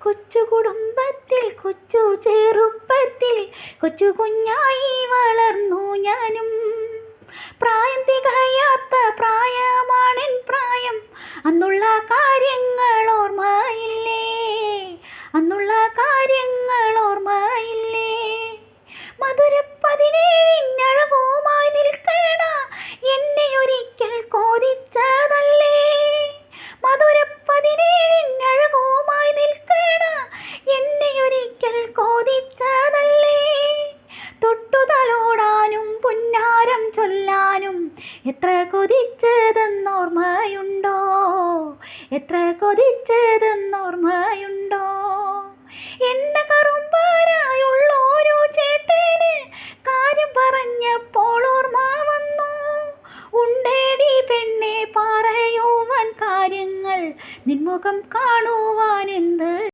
കൊച്ചു കുടുംബത്തിൽ കൊച്ചു ചെറുപ്പത്തിൽ കൊച്ചു കുഞ്ഞായി വളർന്നു ഞാനും. പ്രായം തികയാത്ത പ്രായമാണെൻ പ്രായം, അന്നുള്ള കാര്യങ്ങൾ ഓർമ്മയില്ലേ?